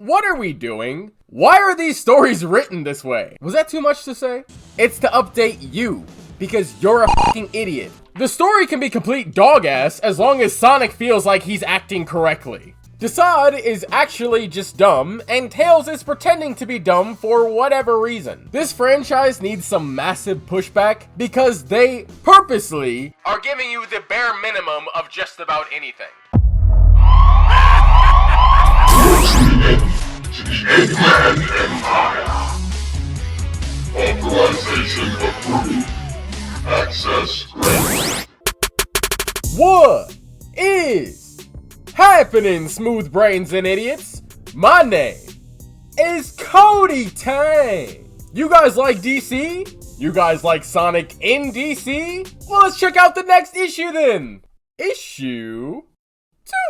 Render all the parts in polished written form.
What are we doing? Why are these stories written this way? Was that too much to say? It's to update you, because you're a fucking idiot. The story can be complete dog ass as long as Sonic feels like he's acting correctly. Desaad is actually just dumb, and Tails is pretending to be dumb for whatever reason. This franchise needs some massive pushback because they purposely are giving you the bare minimum of just about anything. To the Eggman Empire. Authorization approved. Access granted. What is happening, smooth brains and idiots? My name is KotyTang. You guys like DC? You guys like Sonic in DC? Well, let's check out the next issue then. Issue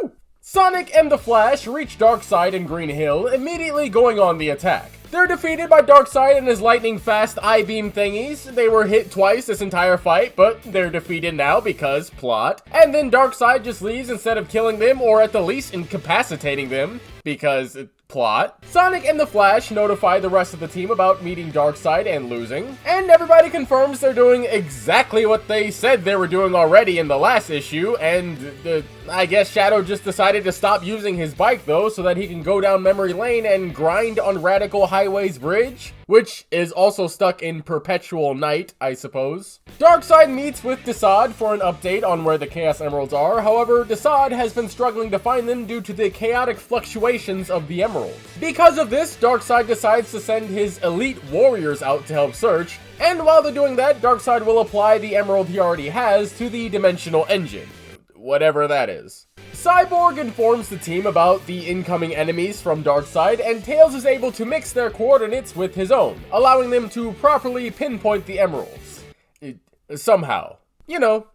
2. Sonic and the Flash reach Darkseid in Green Hill, immediately going on the attack. They're defeated by Darkseid and his lightning-fast I-beam thingies. They were hit twice this entire fight, but they're defeated now because plot. And then Darkseid just leaves instead of killing them, or at the least incapacitating them, because plot. Sonic and the Flash notify the rest of the team about meeting Darkseid and losing, and everybody confirms they're doing exactly what they said they were doing already in the last issue, and I guess Shadow just decided to stop using his bike though, so that he can go down memory lane and grind on Radical Highway's bridge, which is also stuck in perpetual night, I suppose. Darkseid meets with Desaad for an update on where the Chaos Emeralds are. However, Desaad has been struggling to find them due to the chaotic fluctuations of the emeralds. Because of this, Darkseid decides to send his elite warriors out to help search, and while they're doing that, Darkseid will apply the emerald he already has to the dimensional engine. Whatever that is. Cyborg informs the team about the incoming enemies from Darkseid, and Tails is able to mix their coordinates with his own, allowing them to properly pinpoint the emeralds. Somehow. You know,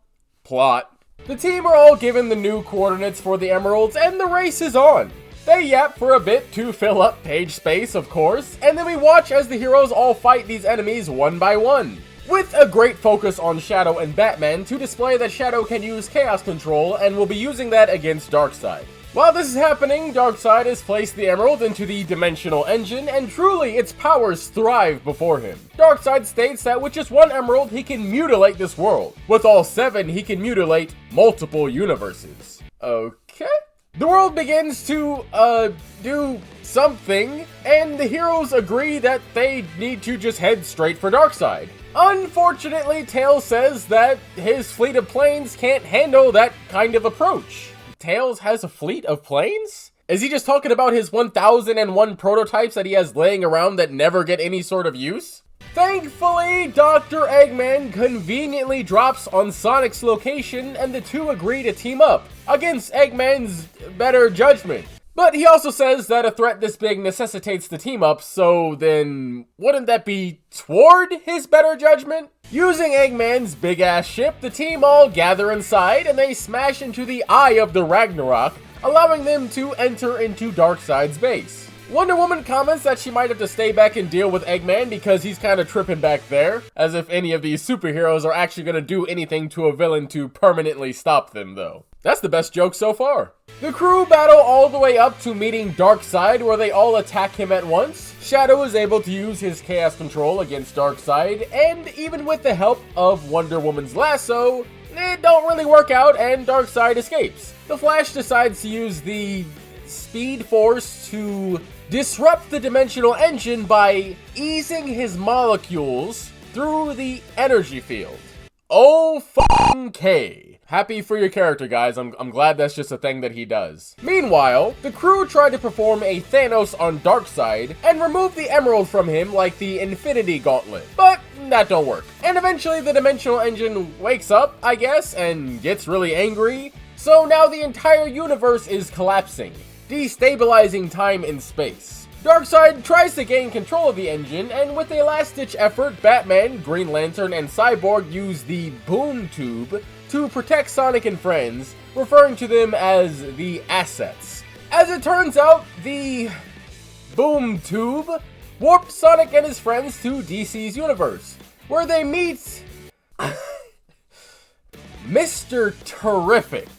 plot. The team are all given the new coordinates for the emeralds, and the race is on. They yap for a bit to fill up page space, of course, and then we watch as the heroes all fight these enemies one by one, with a great focus on Shadow and Batman to display that Shadow can use Chaos Control and will be using that against Darkseid. While this is happening, Darkseid has placed the emerald into the dimensional engine, and truly its powers thrive before him. Darkseid states that with just one emerald he can mutilate this world. With all 7 he can mutilate multiple universes. Okay? The world begins to, do something, and the heroes agree that they need to just head straight for Darkseid. Unfortunately, Tails says that his fleet of planes can't handle that kind of approach. Tails has a fleet of planes? Is he just talking about his 1001 prototypes that he has laying around that never get any sort of use? Thankfully, Dr. Eggman conveniently drops on Sonic's location, and the two agree to team up against Eggman's better judgment. But he also says that a threat this big necessitates the team up, so then wouldn't that be toward his better judgment? Using Eggman's big ass ship, the team all gather inside and they smash into the Eye of the Ragnarok, allowing them to enter into Darkseid's base. Wonder Woman comments that she might have to stay back and deal with Eggman because he's kind of tripping back there, as if any of these superheroes are actually going to do anything to a villain to permanently stop them though. That's the best joke so far. The crew battle all the way up to meeting Darkseid, where they all attack him at once. Shadow is able to use his Chaos Control against Darkseid, and even with the help of Wonder Woman's lasso, it don't really work out and Darkseid escapes. The Flash decides to use the Speed Force to disrupt the dimensional engine by easing his molecules through the energy field. Oh fucking K. Happy for your character, guys. I'm glad that's just a thing that he does. Meanwhile, the crew tried to perform a Thanos on Darkseid and remove the emerald from him like the Infinity Gauntlet, but that don't work. And eventually the dimensional engine wakes up, I guess, and gets really angry. So now the entire universe is collapsing, destabilizing time and space. Darkseid tries to gain control of the engine, and with a last-ditch effort, Batman, Green Lantern, and Cyborg use the Boom Tube to protect Sonic and friends, referring to them as the Assets. As it turns out, the Boom Tube warped Sonic and his friends to DC's universe, where they meet Mr. Terrific.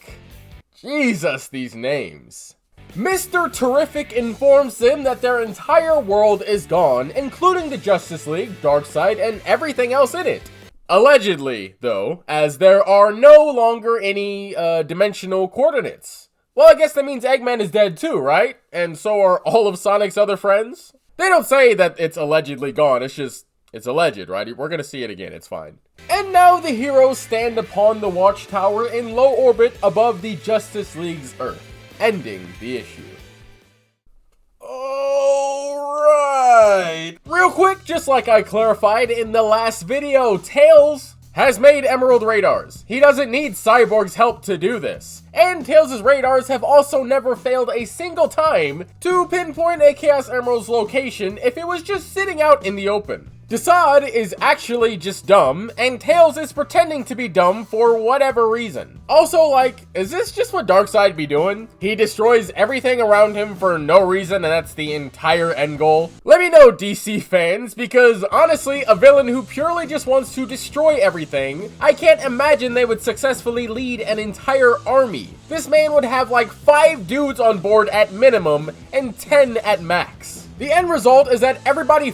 Jesus, these names. Mr. Terrific informs them that their entire world is gone, including the Justice League, Darkseid, and everything else in it. Allegedly, though, as there are no longer any dimensional coordinates. Well, I guess that means Eggman is dead too, right? And so are all of Sonic's other friends? They don't say that it's allegedly gone, it's alleged, right? We're gonna see it again, it's fine. And now the heroes stand upon the watchtower in low orbit above the Justice League's Earth, ending the issue. Alright! Real quick, just like I clarified in the last video, Tails has made Emerald radars. He doesn't need Cyborg's help to do this. And Tails' radars have also never failed a single time to pinpoint a Chaos Emerald's location if it was just sitting out in the open. Desaad is actually just dumb, and Tails is pretending to be dumb for whatever reason. Also, like, is this just what Darkseid be doing? He destroys everything around him for no reason, and that's the entire end goal? Let me know, DC fans, because honestly, a villain who purely just wants to destroy everything, I can't imagine they would successfully lead an entire army. This man would have like 5 dudes on board at minimum, and 10 at max. The end result is that everybody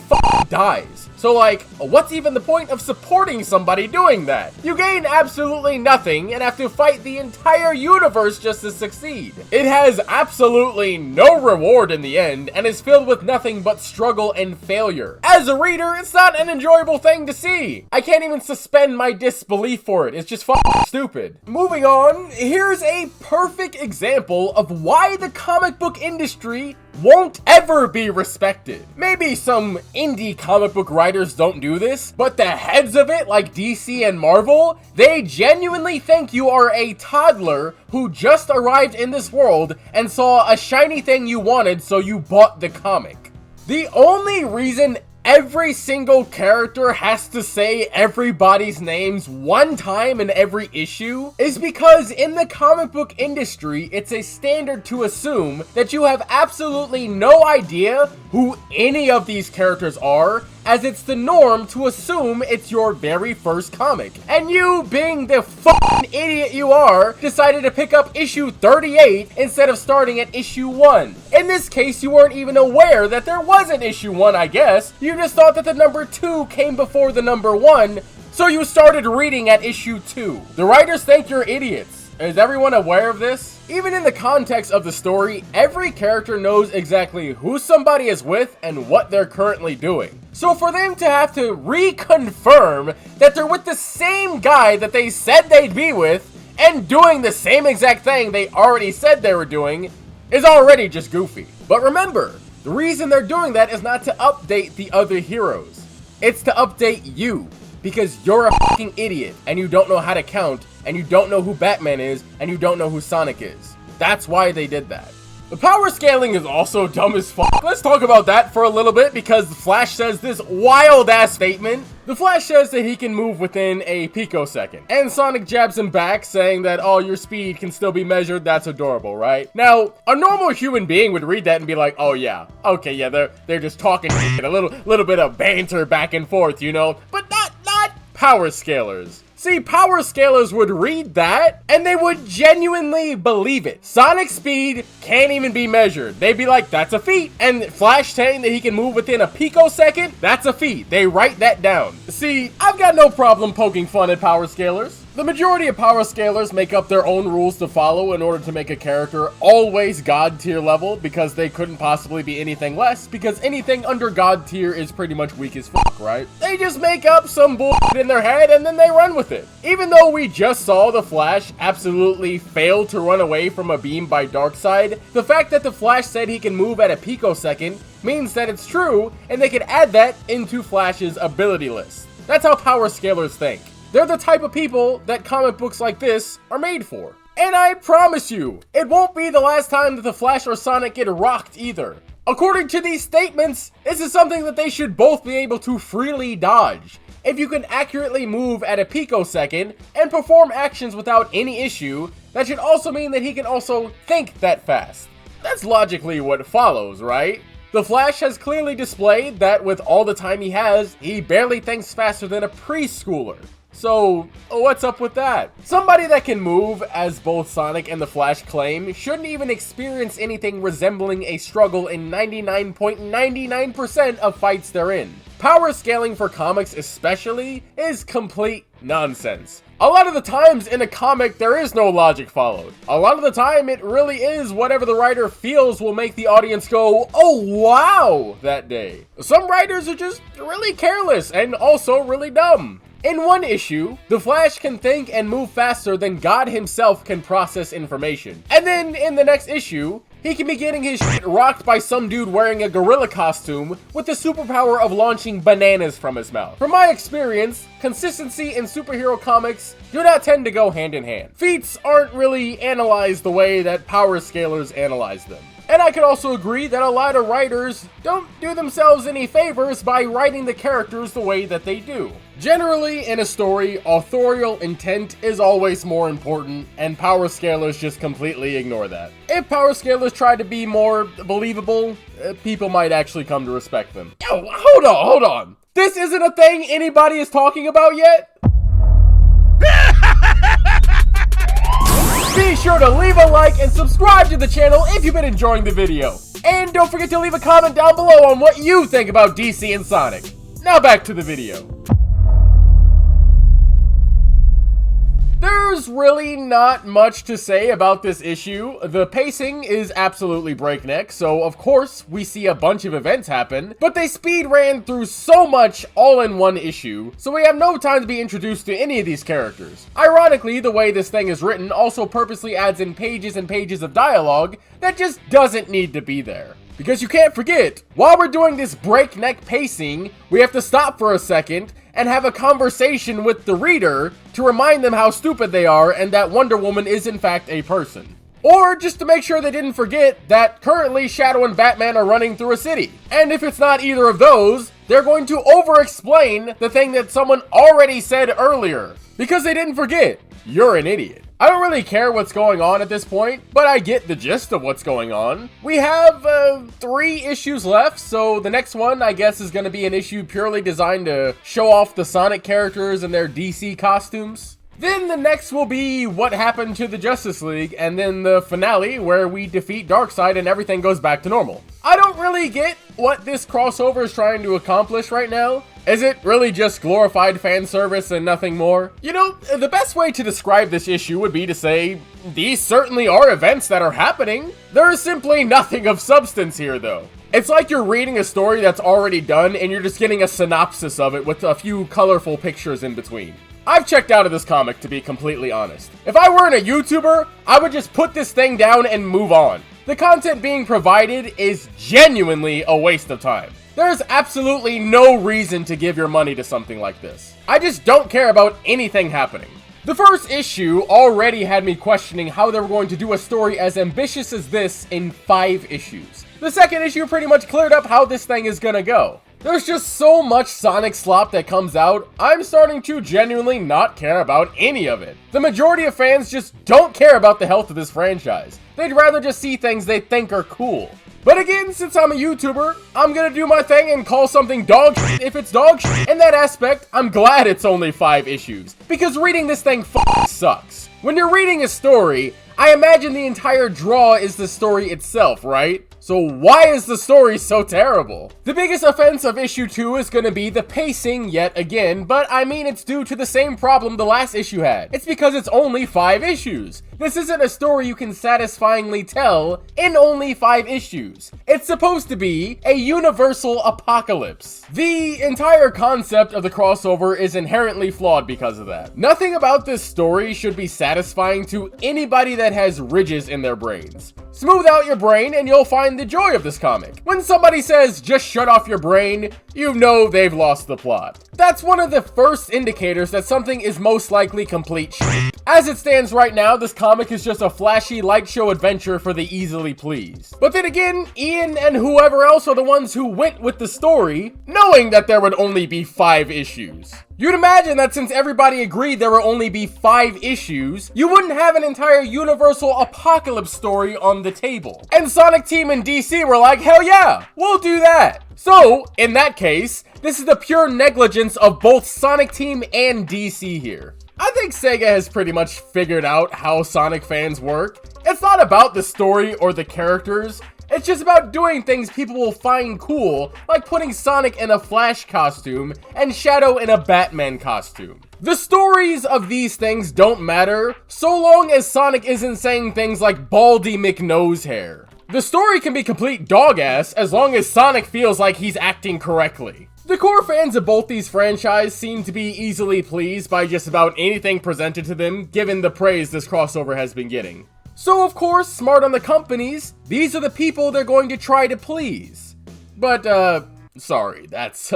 dies. So like, what's even the point of supporting somebody doing that? You gain absolutely nothing and have to fight the entire universe just to succeed. It has absolutely no reward in the end and is filled with nothing but struggle and failure. As a reader, it's not an enjoyable thing to see. I can't even suspend my disbelief for it. It's just stupid. Moving on, here's a perfect example of why the comic book industry won't ever be respected. Maybe some indie comic book writers don't do this, but the heads of it, like DC and Marvel, they genuinely think you are a toddler who just arrived in this world and saw a shiny thing you wanted, so you bought the comic. The only reason every single character has to say everybody's names one time in every issue is because in the comic book industry, it's a standard to assume that you have absolutely no idea who any of these characters are, as it's the norm to assume it's your very first comic. And you, being the fucking idiot you are, decided to pick up issue 38 instead of starting at issue 1. In this case, you weren't even aware that there was an issue 1, I guess. You just thought that the number 2 came before the number 1, so you started reading at issue 2. The writers think you're idiots. Is everyone aware of this? Even in the context of the story, every character knows exactly who somebody is with and what they're currently doing. So for them to have to reconfirm that they're with the same guy that they said they'd be with and doing the same exact thing they already said they were doing is already just goofy. But remember, the reason they're doing that is not to update the other heroes. It's to update you, because you're a fucking idiot and you don't know how to count, and you don't know who Batman is, and you don't know who Sonic is. That's why they did that. The power scaling is also dumb as fuck. Let's talk about that for a little bit, because the Flash says this wild ass statement. The Flash says that he can move within a picosecond, and Sonic jabs him back, saying that, oh, your speed can still be measured. That's adorable, right? Now, a normal human being would read that and be like, oh yeah, okay, yeah, they're just talking a little bit of banter back and forth, you know, but not power scalers. See, power scalers would read that, and they would genuinely believe it. Sonic's speed can't even be measured. They'd be like, that's a feat. And Flash saying that he can move within a picosecond, that's a feat. They write that down. See, I've got no problem poking fun at power scalers. The majority of power scalers make up their own rules to follow in order to make a character always God tier level, because they couldn't possibly be anything less, because anything under God tier is pretty much weak as fuck, right? They just make up some bullshit in their head and then they run with it. Even though we just saw the Flash absolutely fail to run away from a beam by Darkseid, the fact that the Flash said he can move at a picosecond means that it's true, and they can add that into Flash's ability list. That's how power scalers think. They're the type of people that comic books like this are made for. And I promise you, it won't be the last time that the Flash or Sonic get rocked either. According to these statements, this is something that they should both be able to freely dodge. If you can accurately move at a picosecond and perform actions without any issue, that should also mean that he can also think that fast. That's logically what follows, right? The Flash has clearly displayed that with all the time he has, he barely thinks faster than a preschooler. So, what's up with that? Somebody that can move, as both Sonic and the Flash claim, shouldn't even experience anything resembling a struggle in 99.99% of fights they're in. Power scaling for comics especially is complete nonsense. A lot of the times in a comic there is no logic followed. A lot of the time it really is whatever the writer feels will make the audience go, "Oh wow," that day. Some writers are just really careless and also really dumb. In one issue, the Flash can think and move faster than God himself can process information. And then in the next issue, he can be getting his shit rocked by some dude wearing a gorilla costume with the superpower of launching bananas from his mouth. From my experience, consistency in superhero comics do not tend to go hand in hand. Feats aren't really analyzed the way that power scalers analyze them. And I could also agree that a lot of writers don't do themselves any favors by writing the characters the way that they do. Generally, in a story, authorial intent is always more important, and power scalers just completely ignore that. If power scalers try to be more believable, people might actually come to respect them. Yo, hold on. This isn't a thing anybody is talking about yet? Be sure to leave a like and subscribe to the channel if you've been enjoying the video. And don't forget to leave a comment down below on what you think about DC and Sonic. Now back to the video. There's really not much to say about this issue. The pacing is absolutely breakneck, so of course we see a bunch of events happen, but they speed ran through so much all in one issue, so we have no time to be introduced to any of these characters. Ironically, the way this thing is written also purposely adds in pages and pages of dialogue that just doesn't need to be there. Because you can't forget, while we're doing this breakneck pacing, we have to stop for a second and have a conversation with the reader to remind them how stupid they are and that Wonder Woman is in fact a person. Or just to make sure they didn't forget that currently Shadow and Batman are running through a city. And if it's not either of those, they're going to over-explain the thing that someone already said earlier. Because they didn't forget, you're an idiot. I don't really care what's going on at this point, but I get the gist of what's going on. We have 3 issues left, so the next one, I guess, is going to be an issue purely designed to show off the Sonic characters and their DC costumes. Then the next will be what happened to the Justice League, and then the finale where we defeat Darkseid and everything goes back to normal. I don't really get what this crossover is trying to accomplish right now. Is it really just glorified fan service and nothing more? You know, the best way to describe this issue would be to say, these certainly are events that are happening. There is simply nothing of substance here though. It's like you're reading a story that's already done and you're just getting a synopsis of it with a few colorful pictures in between. I've checked out of this comic, to be completely honest. If I weren't a YouTuber, I would just put this thing down and move on. The content being provided is genuinely a waste of time. There's absolutely no reason to give your money to something like this. I just don't care about anything happening. The first issue already had me questioning how they were going to do a story as ambitious as this in 5 issues. The second issue pretty much cleared up how this thing is gonna go. There's just so much Sonic slop that comes out, I'm starting to genuinely not care about any of it. The majority of fans just don't care about the health of this franchise. They'd rather just see things they think are cool. But again, since I'm a YouTuber, I'm gonna do my thing and call something dog shit if it's dog shit. In that aspect, I'm glad it's only 5 issues, because reading this thing sucks. When you're reading a story, I imagine the entire draw is the story itself, right? So why is the story so terrible? The biggest offense of issue 2 is gonna be the pacing yet again, but I mean it's due to the same problem the last issue had. It's because it's only 5 issues. This isn't a story you can satisfyingly tell in only 5 issues. It's supposed to be a universal apocalypse. The entire concept of the crossover is inherently flawed because of that. Nothing about this story should be satisfying to anybody that has ridges in their brains. Smooth out your brain and you'll find the joy of this comic. When somebody says, just shut off your brain, you know they've lost the plot. That's one of the first indicators that something is most likely complete shit. As it stands right now, this comic is just a flashy light show adventure for the easily pleased. But then again, Ian and whoever else are the ones who went with the story, knowing that there would only be 5 issues. You'd imagine that since everybody agreed there would only be 5 issues, you wouldn't have an entire universal apocalypse story on the table. And Sonic Team and DC were like, hell yeah, we'll do that. So, in that case, this is the pure negligence of both Sonic Team and DC here. I think Sega has pretty much figured out how Sonic fans work. It's not about the story or the characters, it's just about doing things people will find cool, like putting Sonic in a Flash costume and Shadow in a Batman costume. The stories of these things don't matter, so long as Sonic isn't saying things like Baldy McNosehair. The story can be complete dog ass as long as Sonic feels like he's acting correctly. The core fans of both these franchises seem to be easily pleased by just about anything presented to them, given the praise this crossover has been getting. So of course, smart on the companies, these are the people they're going to try to please. But, sorry, that's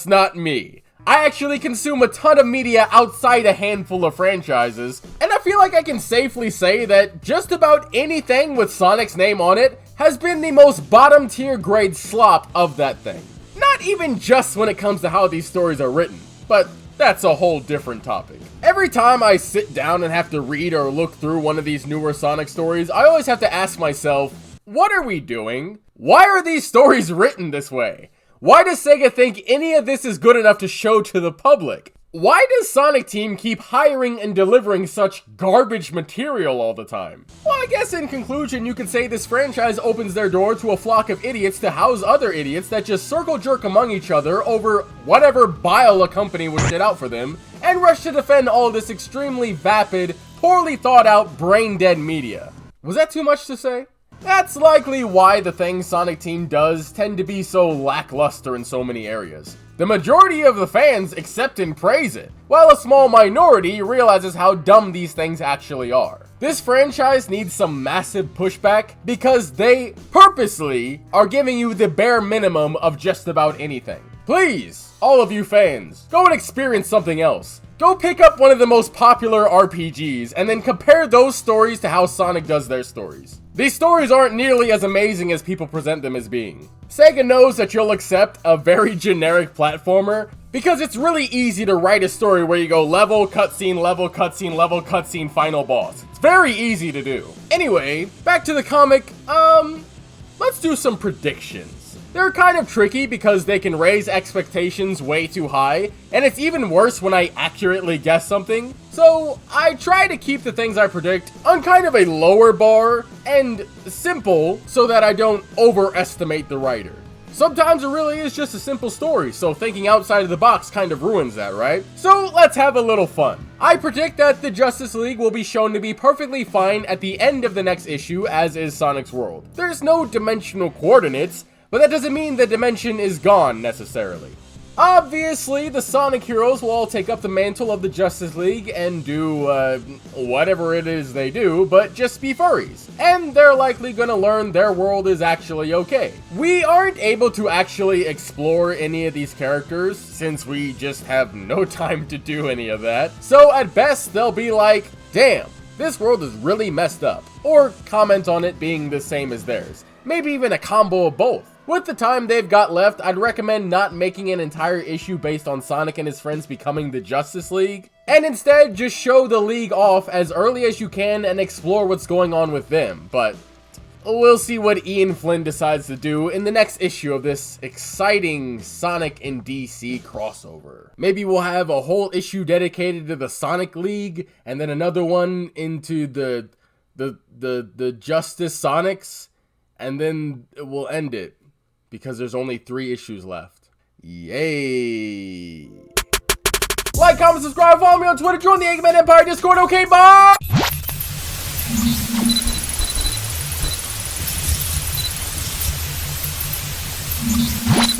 not me. I actually consume a ton of media outside a handful of franchises, and I feel like I can safely say that just about anything with Sonic's name on it has been the most bottom tier grade slop of that thing. Not even just when it comes to how these stories are written, but that's a whole different topic. Every time I sit down and have to read or look through one of these newer Sonic stories, I always have to ask myself, what are we doing? Why are these stories written this way? Why does Sega think any of this is good enough to show to the public? Why does Sonic Team keep hiring and delivering such garbage material all the time? Well, I guess in conclusion, you could say this franchise opens their door to a flock of idiots to house other idiots that just circle jerk among each other over whatever bile a company would shit out for them, and rush to defend all this extremely vapid, poorly thought out, brain-dead media. Was that too much to say? That's likely why the things Sonic Team does tend to be so lackluster in so many areas. The majority of the fans accept and praise it, while a small minority realizes how dumb these things actually are. This franchise needs some massive pushback because they purposely are giving you the bare minimum of just about anything. Please, all of you fans, go and experience something else. Go pick up one of the most popular RPGs and then compare those stories to how Sonic does their stories. These stories aren't nearly as amazing as people present them as being. Sega knows that you'll accept a very generic platformer because it's really easy to write a story where you go level, cutscene, level, cutscene, level, cutscene, final boss. It's very easy to do. Anyway, back to the comic, let's do some predictions. They're kind of tricky because they can raise expectations way too high, and it's even worse when I accurately guess something. So I try to keep the things I predict on kind of a lower bar and simple so that I don't overestimate the writer. Sometimes it really is just a simple story, so thinking outside of the box kind of ruins that, right? So let's have a little fun. I predict that the Justice League will be shown to be perfectly fine at the end of the next issue, as is Sonic's world. There's no dimensional coordinates, but that doesn't mean the dimension is gone, necessarily. Obviously, the Sonic heroes will all take up the mantle of the Justice League and do, whatever it is they do, but just be furries. And they're likely gonna learn their world is actually okay. We aren't able to actually explore any of these characters, since we just have no time to do any of that. So at best, they'll be like, damn, this world is really messed up. Or comment on it being the same as theirs. Maybe even a combo of both. With the time they've got left, I'd recommend not making an entire issue based on Sonic and his friends becoming the Justice League, and instead just show the League off as early as you can and explore what's going on with them, but we'll see what Ian Flynn decides to do in the next issue of this exciting Sonic and DC crossover. Maybe we'll have a whole issue dedicated to the Sonic League, and then another one into the Justice Sonics, and then we'll end it. Because there's only 3 issues left. Yay! Like, comment, subscribe, follow me on Twitter, join the Eggman Empire Discord, okay, bye!